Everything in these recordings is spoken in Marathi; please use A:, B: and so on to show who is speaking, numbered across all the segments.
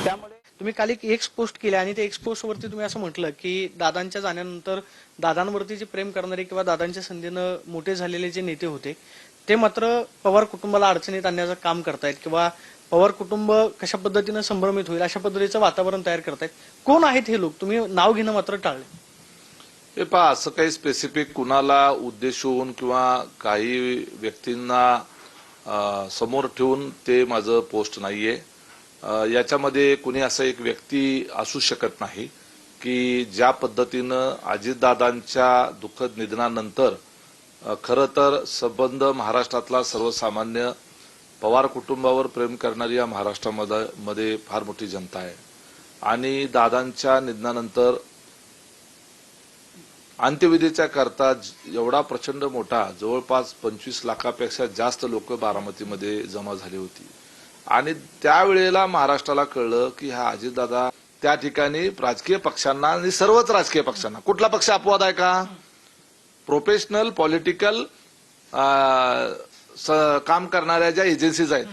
A: त्यामुळे तुम्ही काल एक एक्स पोस्ट केली आणि त्या एक्स पोस्ट वरती तुम्ही असं म्हटलं की दादांच्या जाण्यानंतर दादांवरती जे प्रेम करणारे किंवा दादांच्या संधीनं मोठे झालेले जे नेते होते ते मात्र पवार कुटुंबाला अडचणीत आणण्याचं काम करतायत किंवा पवार कुटुंब कशा पद्धतीनं संभ्रमित होईल अशा पद्धतीचं वातावरण तयार करतायत. कोण आहेत हे लोक? तुम्ही नाव घेणं मात्र टाळले.
B: हे पहा, असं काही स्पेसिफिक कुणाला उद्देशून किंवा काही व्यक्तींना समोर ठेवून ते माझं पोस्ट नाहीये. याच्यामध्ये कुणी असं एक व्यक्ती असू शकत नाही की ज्या पद्धतीनं अजितदादांच्या दुःखद निधनानंतर खरं तर संबंध महाराष्ट्रातला सर्वसामान्य पवार कुटुंबावर प्रेम करणारी या महाराष्ट्रामध्ये फार मोठी जनता आहे आणि दादांच्या निधनानंतर अंत्यविधीच्या करता एवढा प्रचंड मोठा जवळपास 25 लाखापेक्षा जास्त लोक बारामतीमध्ये जमा झाली होती आणि त्यावेळेला महाराष्ट्राला कळलं की हा अजितदादा त्या ठिकाणी राजकीय पक्षांना आणि सर्वच राजकीय पक्षांना, कुठला पक्ष अपवाद आहे का, प्रोफेशनल पॉलिटिकल काम करणाऱ्या ज्या एजन्सीज आहेत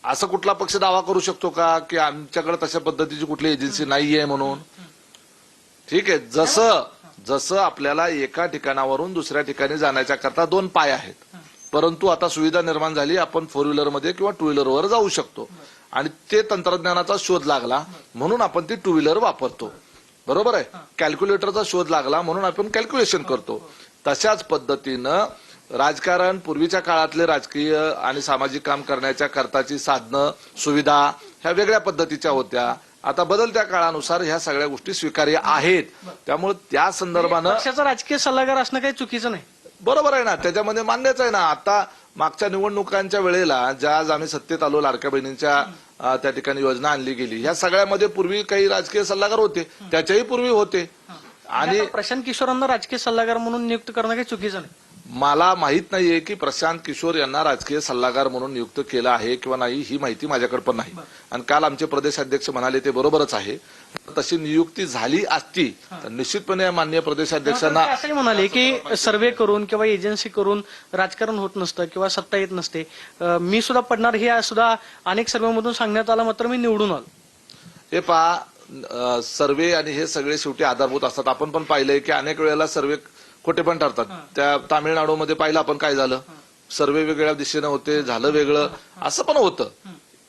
B: असं कुठला पक्ष दावा करू शकतो का की आमच्याकडे तशा पद्धतीची कुठली एजन्सी नाहीये म्हणून. ठीक आहे, जसं आपल्याला एका ठिकाणावरून दुसऱ्या ठिकाणी जाण्याच्या करता 2 पाय आहेत, परंतु आता सुविधा निर्माण झाली, आपण 4 व्हीलरमध्ये किंवा 2 व्हीलरवर जाऊ शकतो आणि ते तंत्रज्ञानाचा शोध लागला म्हणून आपण ती 2 व्हीलर वापरतो. बरोबर आहे. कॅल्क्युलेटरचा शोध लागला म्हणून आपण कॅल्क्युलेशन करतो. तशाच पद्धतीनं राजकारण, पूर्वीच्या काळातले राजकीय आणि सामाजिक काम करण्याच्या करताची साधनं सुविधा ह्या वेगळ्या पद्धतीच्या होत्या. आता बदलत्या काळानुसार ह्या सगळ्या गोष्टी स्वीकार्य आहेत. त्यामुळे त्या संदर्भानं
A: पक्षाचा राजकीय सल्लागार असणं काही चुकीचं नाही.
B: बरोबर आहे ना, त्याच्यामध्ये मान्यच आहे ना. आता मागच्या निवडणुकांच्या वेळेला ज्या आज आम्ही सत्तेत आलो, लाडक्या बहिणींच्या त्या ठिकाणी योजना आणली गेली, ह्या सगळ्यामध्ये पूर्वी काही राजकीय सल्लागार होते, त्याच्याही पूर्वी होते. आणि
A: प्रशांत किशोरांना राजकीय सल्लागार म्हणून नियुक्त करणं काही चुकीचं नाही.
B: मला माहित नाहीये की प्रशांत किशोर यांना राजकीय सल्लागार म्हणून नियुक्त केलं आहे किंवा नाही, ही माहिती माझ्याकडे पण नाही. आणि काल आमचे प्रदेशाध्यक्ष म्हणाले ते बरोबरच आहे. तशी नियुक्ती झाली असती तर निश्चितपणे माननीय प्रदेशाध्यक्षांना
A: असंही म्हणाले की सर्व्हे करून किंवा एजन्सी करून राजकारण होत नसतं किंवा सत्ता येत नसते. मी सुद्धा पडणार हे सुद्धा अनेक सर्व्हेमधून सांगण्यात आलं, मात्र मी निवडून आलो.
B: हे पहा, सर्व्हे आणि हे सगळे शेवटी आधारभूत असतात. आपण पण पाहिलंय की अनेक वेळेला सर्व्हे खोटे पण ठरतात. त्या तामिळनाडूमध्ये पाहिलं आपण काय झालं, सर्वे वेगळ्या दिशेनं होते, झालं वेगळं, असं पण होतं.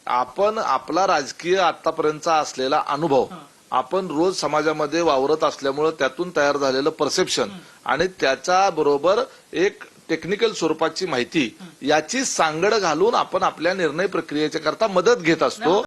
B: आपण आपला राजकीय आतापर्यंतचा असलेला अनुभव, आपण रोज समाजामध्ये वावरत असल्यामुळे त्यातून तयार झालेलं परसेप्शन आणि त्याच्या बरोबर एक टेक्निकल स्वरूपाची माहिती याची सांगड घालून आपण आपल्या निर्णय प्रक्रियेच्या करता मदत घेत असतो.